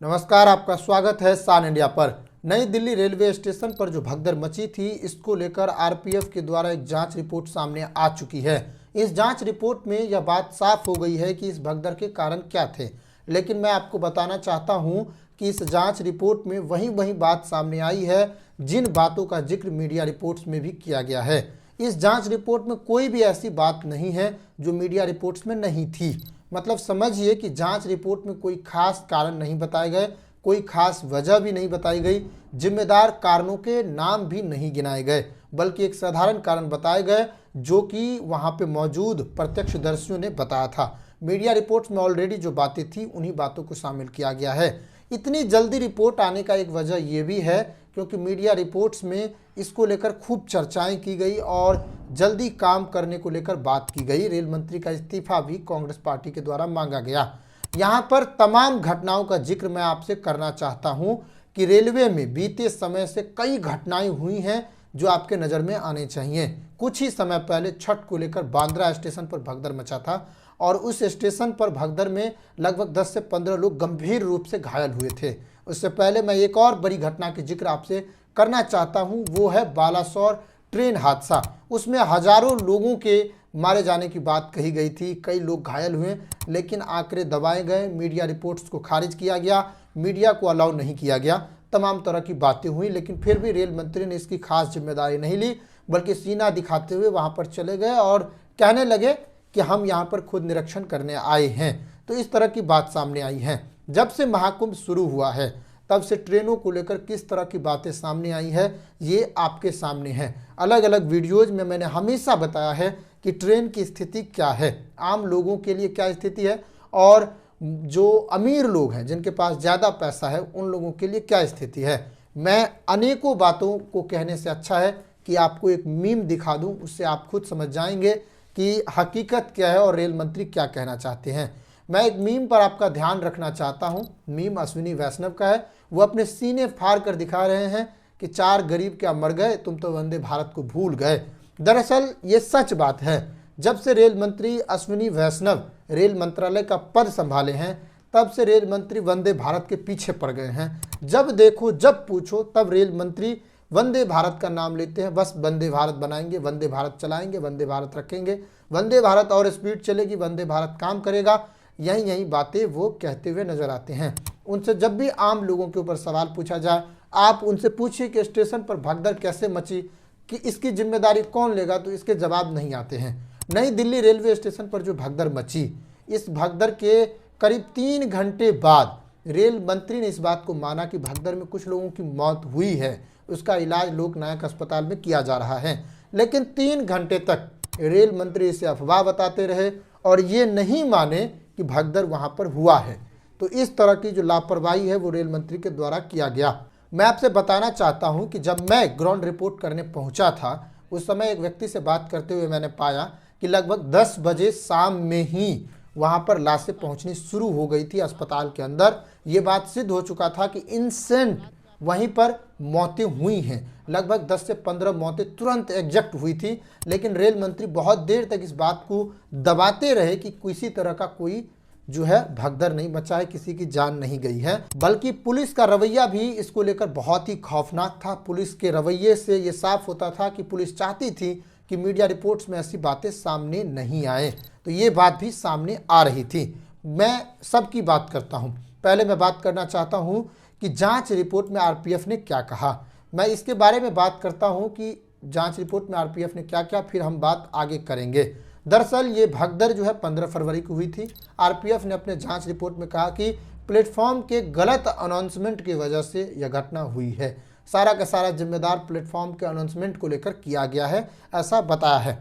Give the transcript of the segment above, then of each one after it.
नमस्कार, आपका स्वागत है सान इंडिया पर। नई दिल्ली रेलवे स्टेशन पर जो भगदड़ मची थी, इसको लेकर आरपीएफ के द्वारा एक जांच रिपोर्ट सामने आ चुकी है। इस जांच रिपोर्ट में यह बात साफ हो गई है कि इस भगदड़ के कारण क्या थे। लेकिन मैं आपको बताना चाहता हूं कि इस जांच रिपोर्ट में वही बात सामने आई है जिन बातों का जिक्र मीडिया रिपोर्ट्स में भी किया गया है। इस जांच रिपोर्ट में कोई भी ऐसी बात नहीं है जो मीडिया रिपोर्ट्स में नहीं थी। मतलब समझिए कि जांच रिपोर्ट में कोई खास कारण नहीं बताए गए, कोई खास वजह भी नहीं बताई गई, जिम्मेदार कारणों के नाम भी नहीं गिनाए गए, बल्कि एक साधारण कारण बताए गए जो कि वहां पे मौजूद प्रत्यक्षदर्शियों ने बताया था। मीडिया रिपोर्ट्स में ऑलरेडी जो बातें थी उन्हीं बातों को शामिल किया गया है। इतनी जल्दी रिपोर्ट आने का एक वजह यह भी है क्योंकि मीडिया रिपोर्ट्स में इसको लेकर खूब चर्चाएं की गई और जल्दी काम करने को लेकर बात की गई। रेल मंत्री का इस्तीफा भी कांग्रेस पार्टी के द्वारा मांगा गया। यहां पर तमाम घटनाओं का जिक्र मैं आपसे करना चाहता हूं कि रेलवे में बीते समय से कई घटनाएं हुई हैं जो आपके नज़र में आने चाहिए। कुछ ही समय पहले छठ को लेकर बांद्रा स्टेशन पर भगदड़ मचा था और उस स्टेशन पर भगदड़ में लगभग 10 से 15 लोग गंभीर रूप से घायल हुए थे। उससे पहले मैं एक और बड़ी घटना के जिक्र आपसे करना चाहता हूं, वो है बालासोर ट्रेन हादसा। उसमें हजारों लोगों के मारे जाने की बात कही गई थी, कई लोग घायल हुए, लेकिन आंकड़े दबाए गए, मीडिया रिपोर्ट्स को खारिज किया गया, मीडिया को अलाउ नहीं किया गया, तमाम तरह की बातें हुई। लेकिन फिर भी रेल मंत्री ने इसकी खास जिम्मेदारी नहीं ली, बल्कि सीना दिखाते हुए वहां पर चले गए और कहने लगे कि हम यहाँ पर खुद निरीक्षण करने आए हैं। तो इस तरह की बात सामने आई है। जब से महाकुंभ शुरू हुआ है तब से ट्रेनों को लेकर किस तरह की बातें सामने आई है ये आपके सामने है। अलग अलग वीडियोज में मैंने हमेशा बताया है कि ट्रेन की स्थिति क्या है, आम लोगों के लिए क्या स्थिति है और जो अमीर लोग हैं जिनके पास ज़्यादा पैसा है उन लोगों के लिए क्या स्थिति है। मैं अनेकों बातों को कहने से अच्छा है कि आपको एक मीम दिखा दूं, उससे आप खुद समझ जाएंगे कि हकीकत क्या है और रेल मंत्री क्या कहना चाहते हैं। मैं एक मीम पर आपका ध्यान रखना चाहता हूं। मीम अश्विनी वैष्णव का है। वो अपने सीने फाड़ कर दिखा रहे हैं कि 4 गरीब क्या मर गए, तुम तो वंदे भारत को भूल गए। दरअसल ये सच बात है। जब से रेल मंत्री अश्विनी वैष्णव रेल मंत्रालय का पद संभाले हैं तब से रेल मंत्री वंदे भारत के पीछे पड़ गए हैं। जब देखो जब पूछो तब रेल मंत्री वंदे भारत का नाम लेते हैं। बस वंदे भारत बनाएंगे, वंदे भारत चलाएंगे, वंदे भारत रखेंगे, वंदे भारत और स्पीड चलेगी, वंदे भारत काम करेगा, यही बातें वो कहते हुए नजर आते हैं। उनसे जब भी आम लोगों के ऊपर सवाल पूछा जाए, आप उनसे पूछिए कि स्टेशन पर भगदड़ कैसे मची, कि इसकी जिम्मेदारी कौन लेगा, तो इसके जवाब नहीं आते हैं। नई दिल्ली रेलवे स्टेशन पर जो भगदड़ मची, इस भगदड़ के करीब 3 घंटे बाद रेल मंत्री ने इस बात को माना कि भगदड़ में कुछ लोगों की मौत हुई है, उसका इलाज लोकनायक अस्पताल में किया जा रहा है। लेकिन 3 घंटे तक रेल मंत्री इसे अफवाह बताते रहे और ये नहीं माने कि भगदड़ वहां पर हुआ है। तो इस तरह की जो लापरवाही है वो रेल मंत्री के द्वारा किया गया। मैं आपसे बताना चाहता हूं कि जब मैं ग्राउंड रिपोर्ट करने पहुंचा था उस समय एक व्यक्ति से बात करते हुए मैंने पाया कि लगभग 10 बजे शाम में ही वहां पर लाशें पहुंचनी शुरू हो गई थी अस्पताल के अंदर। ये बात सिद्ध हो चुका था कि इंस्टेंट वहीं पर मौतें हुई हैं। लगभग 10 से 15 मौतें तुरंत एग्जैक्ट हुई थी। लेकिन रेल मंत्री बहुत देर तक इस बात को दबाते रहे कि किसी तरह का कोई जो है भगदड़ नहीं मचा है, किसी की जान नहीं गई है। बल्कि पुलिस का रवैया भी इसको लेकर बहुत ही खौफनाक था। पुलिस के रवैये से ये साफ होता था कि पुलिस चाहती थी कि मीडिया रिपोर्ट्स में ऐसी बातें सामने नहीं आए। तो ये बात भी सामने आ रही थी। मैं सबकी बात करता हूँ। पहले मैं बात करना चाहता हूँ कि जांच रिपोर्ट में आरपीएफ ने क्या कहा। मैं इसके बारे में बात करता हूं कि जांच रिपोर्ट में आरपीएफ ने क्या किया, फिर हम बात आगे करेंगे। दरअसल ये भगदड़ जो है 15 फरवरी को हुई थी। आरपीएफ ने अपने जांच रिपोर्ट में कहा कि प्लेटफॉर्म के गलत अनाउंसमेंट की वजह से यह घटना हुई है। सारा का सारा जिम्मेदार प्लेटफॉर्म के अनाउंसमेंट को लेकर किया गया है, ऐसा बताया है।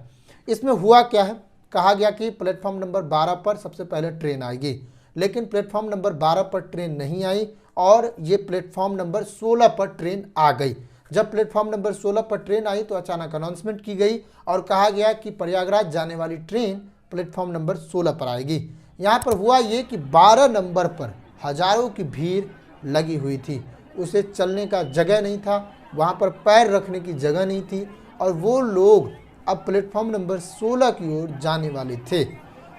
इसमें हुआ क्या है, कहा गया कि प्लेटफॉर्म नंबर 12 पर सबसे पहले ट्रेन आएगी, लेकिन प्लेटफॉर्म नंबर 12 पर ट्रेन नहीं आई और ये प्लेटफॉर्म नंबर 16 पर ट्रेन आ गई। जब प्लेटफॉर्म नंबर 16 पर ट्रेन आई तो अचानक अनाउंसमेंट की गई और कहा गया कि प्रयागराज जाने वाली ट्रेन प्लेटफॉर्म नंबर 16 पर आएगी। यहाँ पर हुआ ये कि 12 नंबर पर हजारों की भीड़ लगी हुई थी। उसे चलने का जगह नहीं था, वहाँ पर पैर रखने की जगह नहीं थी और वो लोग अब प्लेटफॉर्म नंबर 16 की ओर जाने वाले थे।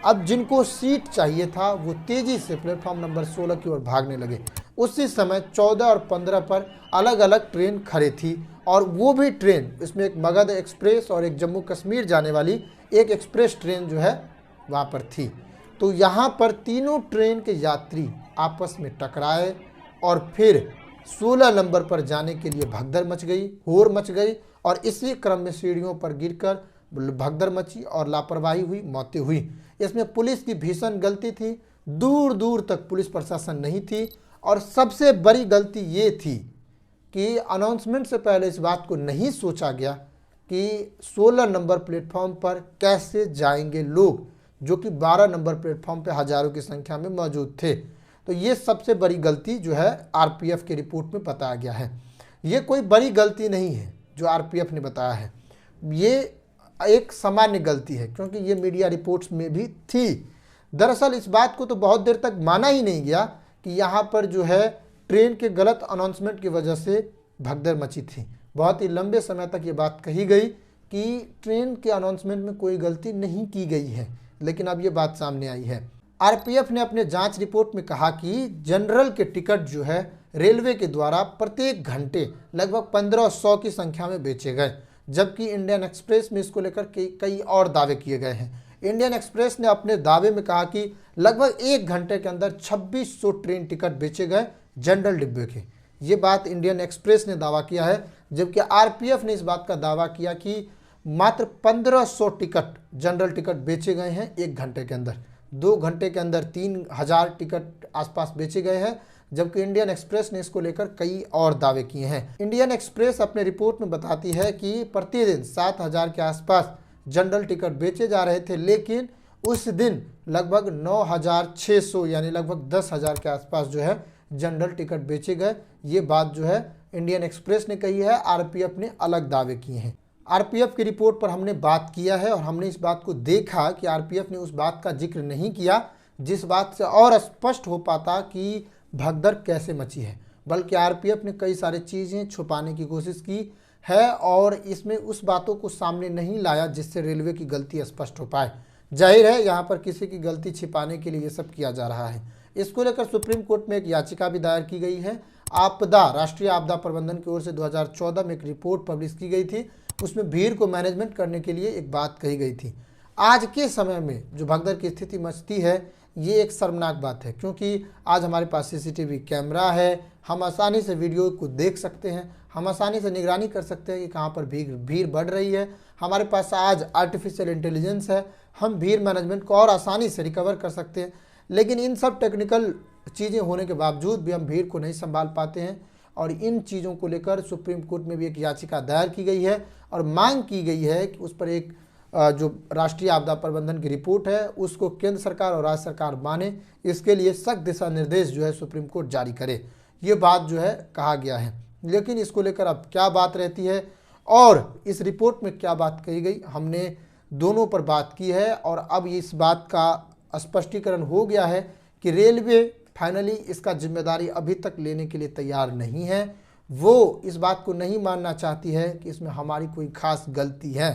अब जिनको सीट चाहिए था वो तेजी से प्लेटफॉर्म नंबर 16 की ओर भागने लगे। उसी समय 14 और 15 पर अलग अलग ट्रेन खड़ी थी और वो भी ट्रेन, इसमें एक मगध एक्सप्रेस और एक जम्मू कश्मीर जाने वाली एक एक्सप्रेस ट्रेन जो है वहाँ पर थी। तो यहाँ पर तीनों ट्रेन के यात्री आपस में टकराए और फिर 16 नंबर पर जाने के लिए भगदड़ मच गई, होर मच गई और इसी क्रम में सीढ़ियों पर गिरकर भगदड़ मची और लापरवाही हुई, मौतें हुई। इसमें पुलिस की भीषण गलती थी, दूर दूर तक पुलिस प्रशासन नहीं थी और सबसे बड़ी गलती ये थी कि अनाउंसमेंट से पहले इस बात को नहीं सोचा गया कि 16 नंबर प्लेटफॉर्म पर कैसे जाएंगे लोग, जो कि 12 नंबर प्लेटफॉर्म पर हजारों की संख्या में मौजूद थे। तो ये सबसे बड़ी गलती जो है आरपीएफ के रिपोर्ट में बताया गया है। ये कोई बड़ी गलती नहीं है जो आरपीएफ ने बताया है, ये एक सामान्य गलती है क्योंकि ये मीडिया रिपोर्ट्स में भी थी। दरअसल इस बात को तो बहुत देर तक माना ही नहीं गया कि यहाँ पर जो है ट्रेन के गलत अनाउंसमेंट की वजह से भगदड़ मची थी। बहुत ही लंबे समय तक ये बात कही गई कि ट्रेन के अनाउंसमेंट में कोई गलती नहीं की गई है, लेकिन अब ये बात सामने आई है। आरपीएफ ने अपने जांच रिपोर्ट में कहा कि जनरल के टिकट जो है रेलवे के द्वारा प्रत्येक घंटे लगभग 1500 की संख्या में बेचे गए, जबकि इंडियन एक्सप्रेस में इसको लेकर कई और दावे किए गए हैं। इंडियन एक्सप्रेस ने अपने दावे में कहा कि लगभग 1 घंटे के अंदर 2600 ट्रेन टिकट बेचे गए जनरल डिब्बे के। ये बात इंडियन एक्सप्रेस ने दावा किया है, जबकि आरपीएफ ने इस बात का दावा किया कि मात्र 1500 टिकट जनरल टिकट बेचे गए हैं 1 घंटे के अंदर। 2 घंटे के अंदर 3000 टिकट आसपास बेचे गए हैं, जबकि इंडियन एक्सप्रेस ने इसको लेकर कई और दावे किए हैं। इंडियन एक्सप्रेस अपने रिपोर्ट में बताती है कि प्रतिदिन 7000 के आसपास जनरल टिकट बेचे जा रहे थे, लेकिन उस दिन लगभग 9600 यानी लगभग 10,000 के आसपास जो है जनरल टिकट बेचे गए। ये बात जो है इंडियन एक्सप्रेस ने कही है, आरपीएफ ने अलग दावे किए हैं। आरपीएफ की रिपोर्ट पर हमने बात किया है और हमने इस बात को देखा कि आरपीएफ ने उस बात का जिक्र नहीं किया जिस बात से और स्पष्ट हो पाता कि भगदड़ कैसे मची है, बल्कि आरपीएफ ने कई सारी चीज़ें छुपाने की कोशिश की है और इसमें उस बातों को सामने नहीं लाया जिससे रेलवे की गलती स्पष्ट हो पाए। जाहिर है यहाँ पर किसी की गलती छिपाने के लिए ये सब किया जा रहा है। इसको लेकर सुप्रीम कोर्ट में एक याचिका भी दायर की गई है। राष्ट्रीय आपदा प्रबंधन की ओर से 2014 में एक रिपोर्ट पब्लिश की गई थी, उसमें भीड़ को मैनेजमेंट करने के लिए एक बात कही गई थी। आज के समय में जो भगदड़ की स्थिति मचती है ये एक शर्मनाक बात है, क्योंकि आज हमारे पास सीसीटीवी कैमरा है, हम आसानी से वीडियो को देख सकते हैं, हम आसानी से निगरानी कर सकते हैं कि कहाँ पर भीड़ बढ़ रही है। हमारे पास आज आर्टिफिशियल इंटेलिजेंस है, हम भीड़ मैनेजमेंट को और आसानी से रिकवर कर सकते हैं। लेकिन इन सब टेक्निकल चीज़ें होने के बावजूद भी हम भीड़ को नहीं संभाल पाते हैं और इन चीज़ों को लेकर सुप्रीम कोर्ट में भी एक याचिका दायर की गई है और मांग की गई है कि उस पर एक जो राष्ट्रीय आपदा प्रबंधन की रिपोर्ट है उसको केंद्र सरकार और राज्य सरकार माने, इसके लिए सख्त दिशा निर्देश जो है सुप्रीम कोर्ट जारी करे। ये बात जो है कहा गया है। लेकिन इसको लेकर अब क्या बात रहती है और इस रिपोर्ट में क्या बात कही गई, हमने दोनों पर बात की है और अब इस बात का स्पष्टीकरण हो गया है कि रेलवे फाइनली इसका जिम्मेदारी अभी तक लेने के लिए तैयार नहीं है। वो इस बात को नहीं मानना चाहती है कि इसमें हमारी कोई खास गलती है,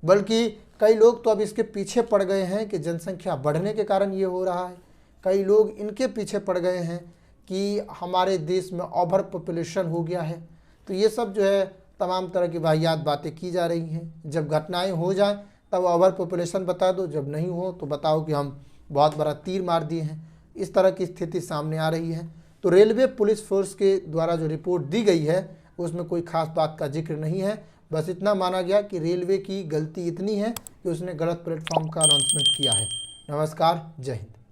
बल्कि कई लोग तो अब इसके पीछे पड़ गए हैं कि जनसंख्या बढ़ने के कारण ये हो रहा है। कई लोग इनके पीछे पड़ गए हैं कि हमारे देश में ओवर पॉपुलेशन हो गया है। तो ये सब जो है तमाम तरह की वाहियात बातें की जा रही हैं। जब घटनाएं हो जाएं तब ओवर पॉपुलेशन बता दो, जब नहीं हो तो बताओ कि हम बहुत बड़ा तीर मार दिए हैं। इस तरह की स्थिति सामने आ रही है। तो रेलवे पुलिस फोर्स के द्वारा जो रिपोर्ट दी गई है उसमें कोई खास बात का जिक्र नहीं है, बस इतना माना गया कि रेलवे की गलती इतनी है कि उसने गलत प्लेटफॉर्म का अनाउंसमेंट किया है। नमस्कार, जय हिंद।